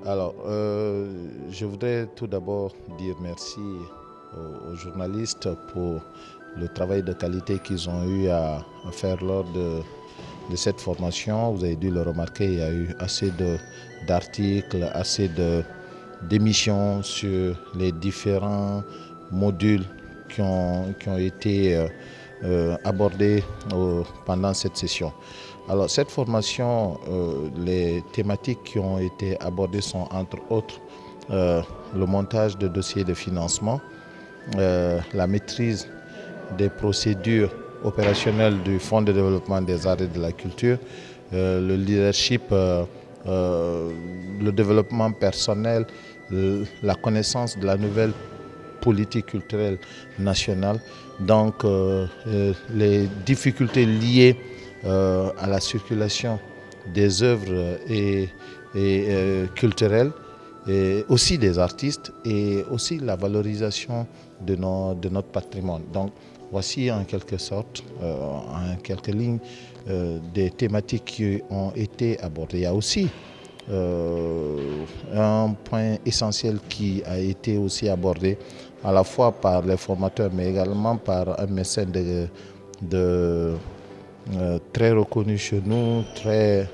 Alors, je voudrais tout d'abord dire merci aux journalistes pour le travail de qualité qu'ils ont eu à faire lors de cette formation. Vous avez dû le remarquer, il y a eu assez d'articles, assez d'émissions sur les différents modules qui ont été abordés pendant cette session. Alors cette formation, les thématiques qui ont été abordées sont entre autres le montage de dossiers de financement, la maîtrise des procédures opérationnelles du Fonds de développement des arts et de la culture, le leadership, le développement personnel, la connaissance de la nouvelle politique culturelle nationale, donc les difficultés liées à la circulation des œuvres culturelles, et aussi des artistes, et aussi la valorisation de notre patrimoine. Donc voici en quelque sorte, en quelques lignes, des thématiques qui ont été abordées. Il y a aussi un point essentiel qui a été aussi abordé à la fois par les formateurs mais également par un mécène très reconnu chez nous, très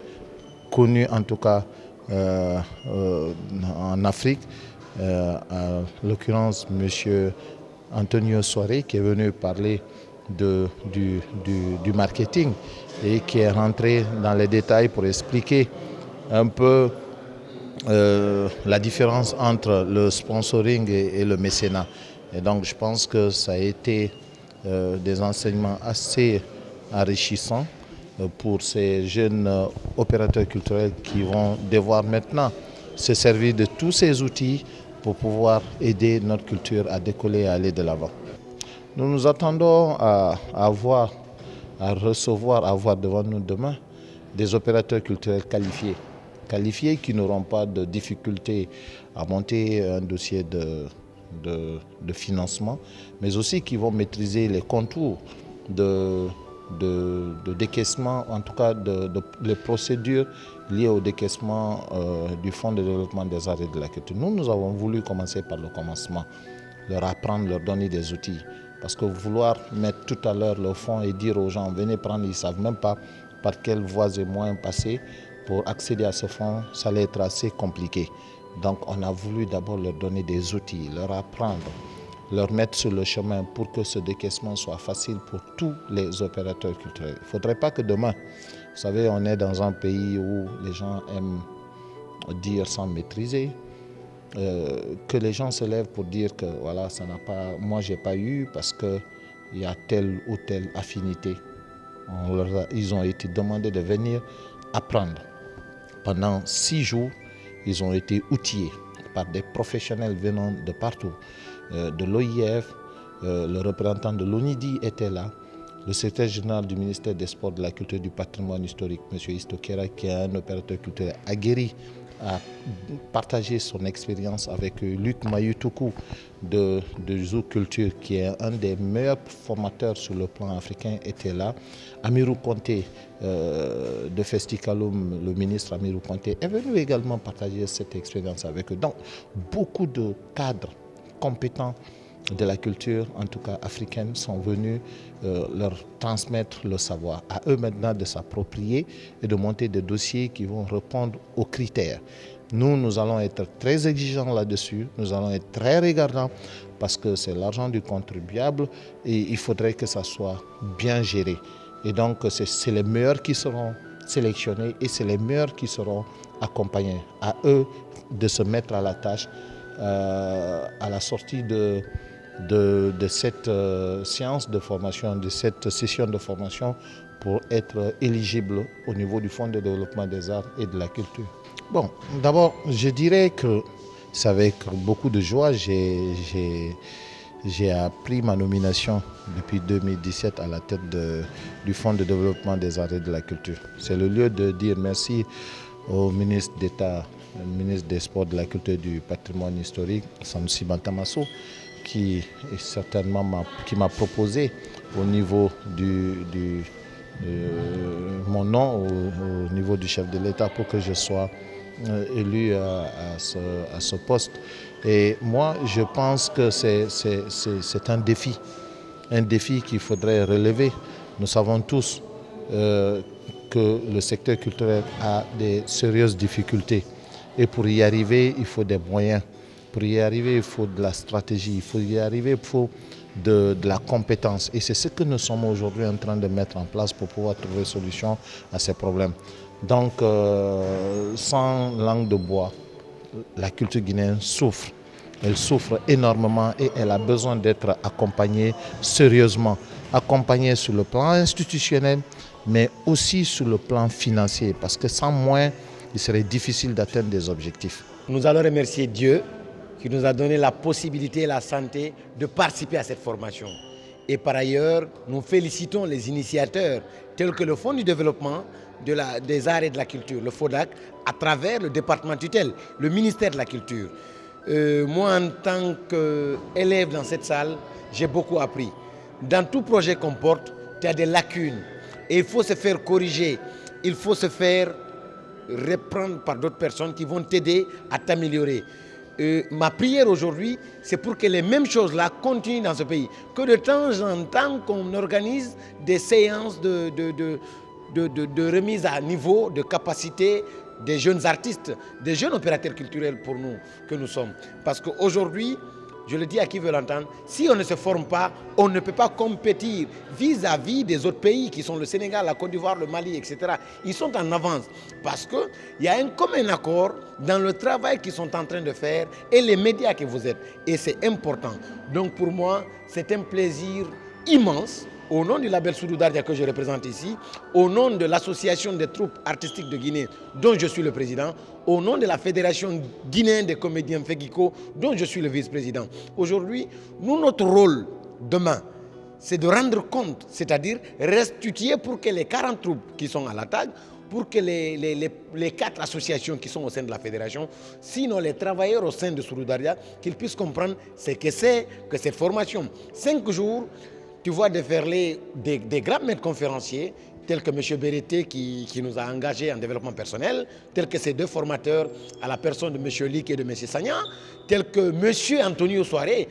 connu en tout cas en Afrique, en l'occurrence M. Antonio Soare, qui est venu parler du marketing et qui est rentré dans les détails pour expliquer un peu la différence entre le sponsoring et le mécénat. Et donc je pense que ça a été des enseignements assez enrichissants pour ces jeunes opérateurs culturels qui vont devoir maintenant se servir de tous ces outils pour pouvoir aider notre culture à décoller et à aller de l'avant. Nous nous attendons à recevoir, à avoir devant nous demain des opérateurs culturels qualifiés qui n'auront pas de difficulté à monter un dossier de financement, mais aussi qui vont maîtriser les contours de décaissement, en tout cas les procédures liées au décaissement du Fonds de développement des arts et de la culture. Nous avons voulu commencer par le commencement, leur apprendre, leur donner des outils. Parce que vouloir mettre tout à l'heure le fonds et dire aux gens venez prendre, ils ne savent même pas par quelles voies et moyens passer pour accéder à ce fonds, ça allait être assez compliqué. Donc on a voulu d'abord leur donner des outils, leur apprendre, leur mettre sur le chemin pour que ce décaissement soit facile pour tous les opérateurs culturels. Il ne faudrait pas que demain, vous savez, on est dans un pays où les gens aiment dire sans maîtriser, que les gens se lèvent pour dire que voilà, ça n'a pas, moi j'ai pas eu parce qu'il y a telle ou telle affinité. Ils ont été demandés de venir apprendre. Pendant 6 jours, ils ont été outillés par des professionnels venant de partout. De l'OIF, le représentant de l'ONIDI était là, le secrétaire général du ministère des Sports, de la Culture et du Patrimoine historique, M. Istokera, qui est un opérateur culturel aguerri, a partagé son expérience avec Luc Mayutuku de Zou Culture, qui est un des meilleurs formateurs sur le plan africain, était là. Amirou Konté de Festicalum, le ministre Amirou Konté, est venu également partager cette expérience avec eux. Donc, beaucoup de cadres compétents de la culture, en tout cas africaine, sont venus leur transmettre le savoir. À eux maintenant de s'approprier et de monter des dossiers qui vont répondre aux critères. Nous allons être très exigeants là-dessus, nous allons être très regardants parce que c'est l'argent du contribuable et il faudrait que ça soit bien géré. Et donc c'est les meilleurs qui seront sélectionnés et c'est les meilleurs qui seront accompagnés. À eux de se mettre à la tâche à la sortie de cette séance de formation, de cette session de formation pour être éligible au niveau du Fonds de développement des arts et de la culture. Bon, d'abord, je dirais que c'est avec beaucoup de joie j'ai appris ma nomination depuis 2017 à la tête du Fonds de développement des arts et de la culture. C'est le lieu de dire merci au ministre d'État, le ministre des Sports, de la Culture et du Patrimoine historique, Sanusi Bantamasso, qui m'a proposé au niveau mon nom au niveau du chef de l'État pour que je sois élu à ce poste. Et moi, je pense que c'est un défi qu'il faudrait relever. Nous savons tous que le secteur culturel a des sérieuses difficultés. Et pour y arriver, il faut des moyens. Pour y arriver, il faut de la stratégie. Il faut y arriver, il faut de la compétence. Et c'est ce que nous sommes aujourd'hui en train de mettre en place pour pouvoir trouver solution à ces problèmes. Donc, sans langue de bois, la culture guinéenne souffre. Elle souffre énormément et elle a besoin d'être accompagnée sérieusement. Accompagnée sur le plan institutionnel, mais aussi sur le plan financier. Parce que sans moyens, il serait difficile d'atteindre des objectifs. Nous allons remercier Dieu qui nous a donné la possibilité et la santé de participer à cette formation. Et par ailleurs, nous félicitons les initiateurs tels que le Fonds du développement des arts et de la culture, le FODAC, à travers le département tutelle, le ministère de la Culture. Moi, en tant qu'élève dans cette salle, j'ai beaucoup appris. Dans tout projet qu'on porte, il y a des lacunes. Et il faut se faire corriger, il faut se faire reprendre par d'autres personnes qui vont t'aider à t'améliorer. Ma prière aujourd'hui, c'est pour que les mêmes choses-là continuent dans ce pays. Que de temps en temps, qu'on organise des séances de remise à niveau, de capacité des jeunes artistes, des jeunes opérateurs culturels pour nous, que nous sommes. Parce qu'aujourd'hui, je le dis à qui veut l'entendre, si on ne se forme pas, on ne peut pas compétir vis-à-vis des autres pays qui sont le Sénégal, la Côte d'Ivoire, le Mali, etc. Ils sont en avance parce qu'il y a un commun accord dans le travail qu'ils sont en train de faire et les médias que vous êtes. Et c'est important. Donc pour moi, c'est un plaisir immense. Au nom du label Soudou Dardia que je représente ici, au nom de l'association des troupes artistiques de Guinée dont je suis le président, au nom de la fédération guinéenne des comédiens Fegiko dont je suis le vice-président. Aujourd'hui, notre rôle demain, c'est de rendre compte, c'est-à-dire restituer pour que les 40 troupes qui sont à la table, pour que les 4 associations qui sont au sein de la fédération, sinon les travailleurs au sein de Soudou Dardia, qu'ils puissent comprendre ce que c'est que cette formation. 5 jours, tu vois déferler des grands maîtres conférenciers, tels que M. Bérété qui nous a engagés en développement personnel, tels que ces 2 formateurs à la personne de M. Lick et de M. Sagna, tels que M. Antonio Soare,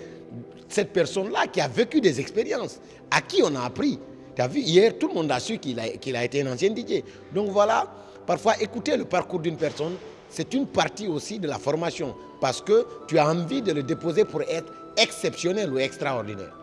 cette personne-là qui a vécu des expériences, à qui on a appris. Tu as vu, hier, tout le monde a su qu'il a été un ancien DJ. Donc voilà, parfois écouter le parcours d'une personne, c'est une partie aussi de la formation, parce que tu as envie de le déposer pour être exceptionnel ou extraordinaire.